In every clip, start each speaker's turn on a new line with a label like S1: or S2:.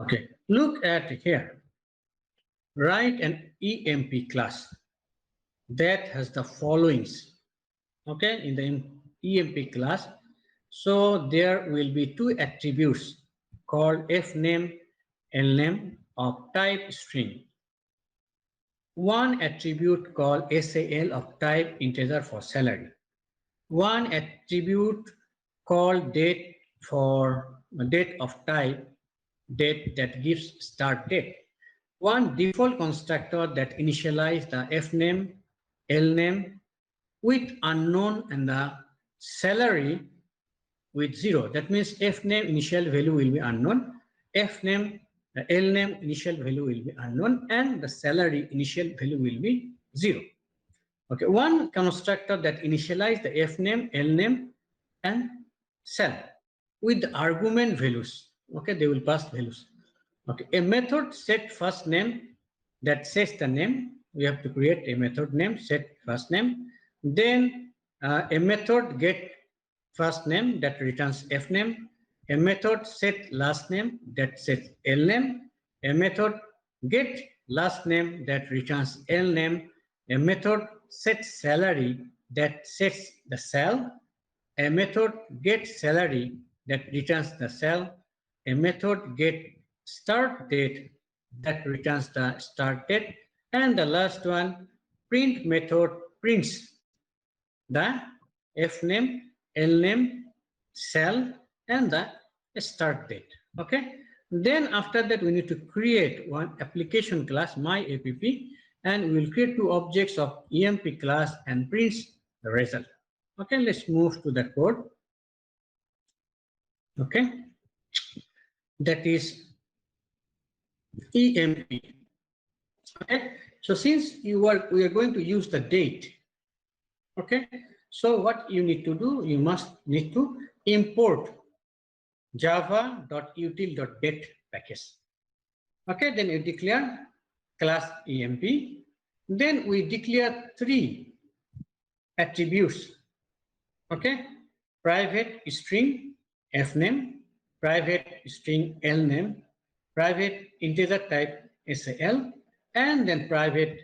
S1: Okay, look at here. Write an EMP class that has the followings. Okay, in the EMP class, so there will be two attributes called fname, lname of type string. One attribute called SAL of type integer for salary. One attribute called date for date of type date that gives start date. One default constructor that initialize the fname, lname with unknown and the salary with 0. That means fname initial value will be unknown, fname lname initial value will be unknown, and the salary initial value will be 0. Okay, one constructor that initialize the fname, lname, and sal with the argument values. Okay, they will pass values. Okay, a method set first name that sets the name. We have to create a method name set first name. Then a method get first name that returns fname. A method set last name that sets lname. A method get last name that returns lname. A method set salary that sets the sal. A method get salary that returns the sal. A method get start date that returns the start date. And the last one, print method prints the fname, lname, sal, and the start date. Okay. Then after that, we need to create one application class, my-app, and we will create two objects of EMP class and prints the result. Okay, let's move to the code. Okay, that is EMP. Okay, so since we are going to use the date. Okay, so what you need to do, you need to import java.util.date package. Okay, then you declare class EMP. Then we declare three attributes. Okay, private string fname, private string lname, private integer type sal, and then private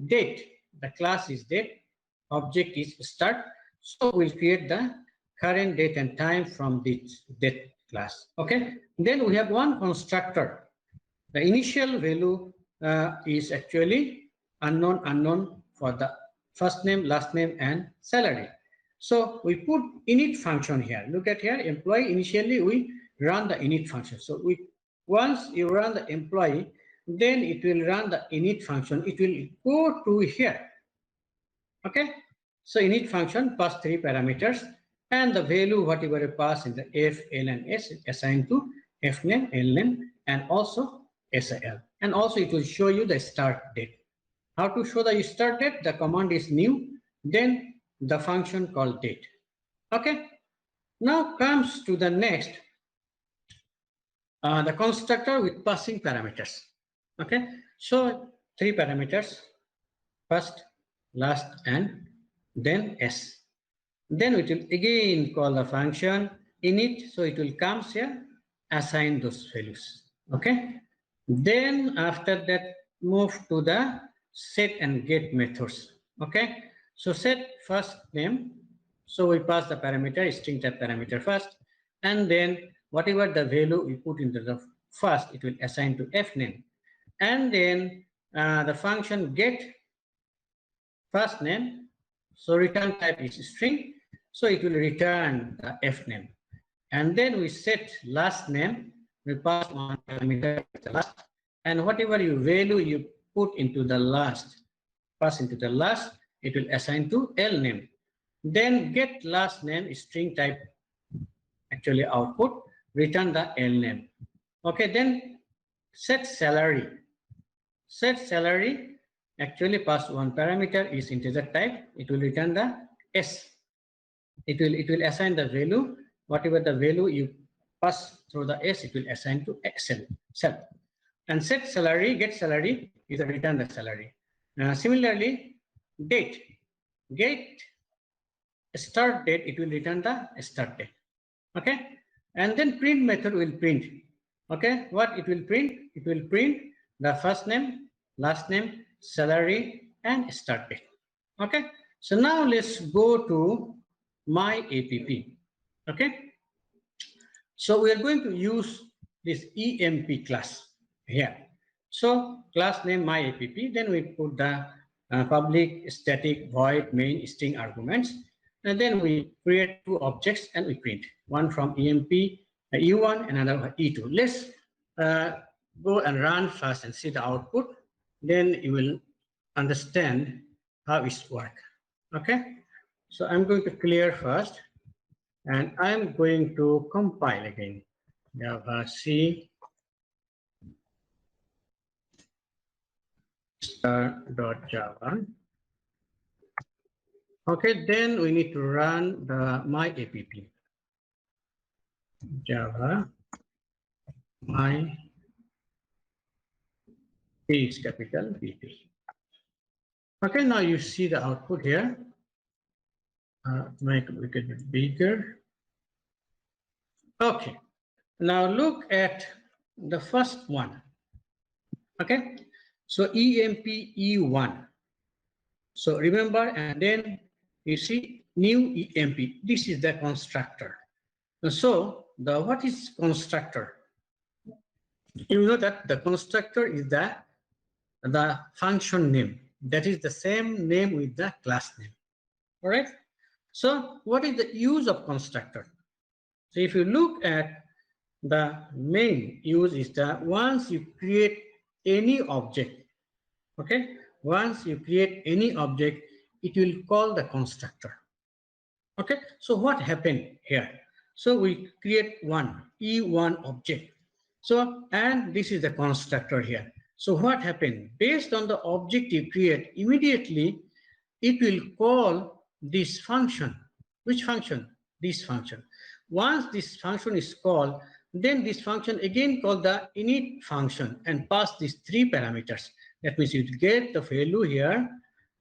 S1: date. The class is date, object is start. So we'll create the current date and time from this date class. Okay, then we have one constructor. The initial value is actually unknown for the first name, last name, and salary. So we put init function here. Look at here, employee. Initially we run the init function. So once you run the employee, then it will run the init function. It will go to here. Okay. So init function pass three parameters, and the value whatever you pass in the f, l, and s assigned to fname, lname, and also sal. And also it will show you the start date. How to show the start date? The command is new, then the function called date. Okay. Now comes to the next, the constructor with passing parameters. Okay. So three parameters, first, last, and then s. Then it will again call the function init. So it will come here, assign those values. Okay. Then after that, move to the set and get methods. Okay. So set first name. So we pass the parameter, string type parameter first, and then whatever the value we put into the first, it will assign to fname. And then the function get first name. So return type is string. So it will return the fname. And then we set last name. We pass one parameter the last, and whatever you value you put into the last, pass into the last, it will assign to lname. Then get last name string type, actually output, return the lname. Okay, then set salary. Set salary, actually pass one parameter is integer type. It will return the s. It will assign the value, whatever the value you pass through the s, it will assign to cell. And set salary, get salary is a return the salary. Similarly, date, get start date, it will return the start date. Okay, and then print method will print. Okay, what it will print? It will print the first name, last name, salary, and start date. Okay, so now let's go to my app. Okay, so we are going to use this EMP class here. So class name my app, then we put the public static void main string arguments, and then we create two objects and we print one from EMP E1 and another E2. Let's go and run first and see the output. Then you will understand how it works. Okay, so I'm going to clear first, and I'm going to compile again. Java C star.java. Okay, then we need to run the my app. Java my P is capital PP. Okay, now you see the output here. Make it a bit bigger. Okay, now look at the first one. Okay, so EMP E1. So remember, and then you see new EMP. This is the constructor. So the what is constructor? You know that the constructor is the function name. That is the same name with the class name. All right. So what is the use of constructor? So if you look at the main use is that once you create any object, okay, once you create any object, it will call the constructor. Okay, so what happened here? So we create one E1 object. So, and this is the constructor here. So what happened? Based on the object you create, immediately it will call this function. Which function? This function. Once this function is called, then this function again called the init function and pass these three parameters. That means you get the value here,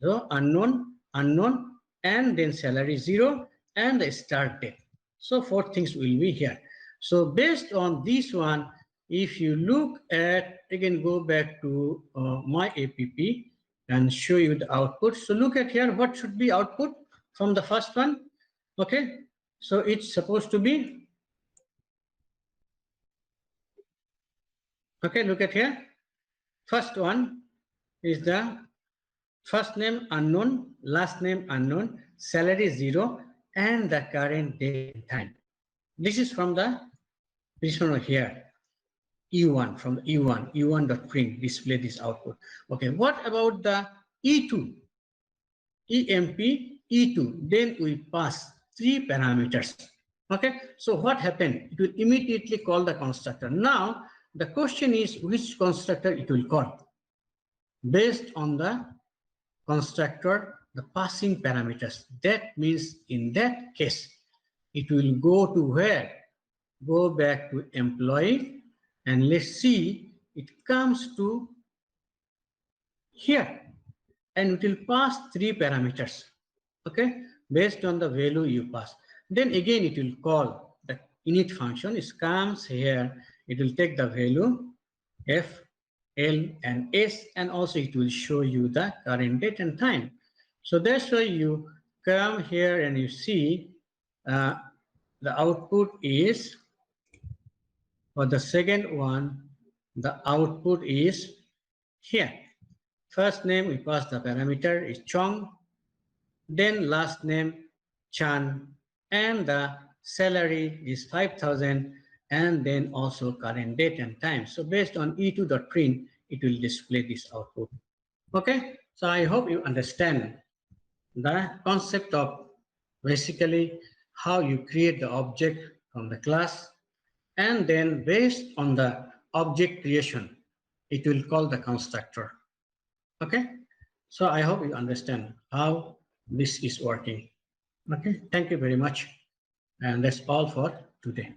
S1: so unknown, unknown, and then salary 0 and the start date. So four things will be here. So based on this one, if you look at, again go back to my app and show you the output. So look at here, what should be output from the first one? Okay, so it's supposed to be, okay, look at here. First one is the first name unknown, last name unknown, salary 0, and the current date and time. This is from the, this one here, E1, from the E1, E1.print, display this output. Okay, what about the E2? EMP E2, then we pass three parameters. Okay, so what happened? It will immediately call the constructor. Now, the question is which constructor it will call? Based on the constructor, the passing parameters. That means in that case, it will go to where? Go back to employee, and let's see, it comes to here, and it will pass three parameters, okay, based on the value you pass. Then again, it will call the init function. It comes here, it will take the value F, L, and S, and also it will show you the current date and time. So that's why you come here and you see the output is, for the second one, the output is here. First name, we pass the parameter is Chong, then last name Chan, and the salary is 5,000, and then also current date and time. So based on E2.print, it will display this output. Okay, so I hope you understand the concept of basically how you create the object from the class, and then based on the object creation, it will call the constructor. Okay, so I hope you understand how this is working. Okay, thank you very much, and that's all for today.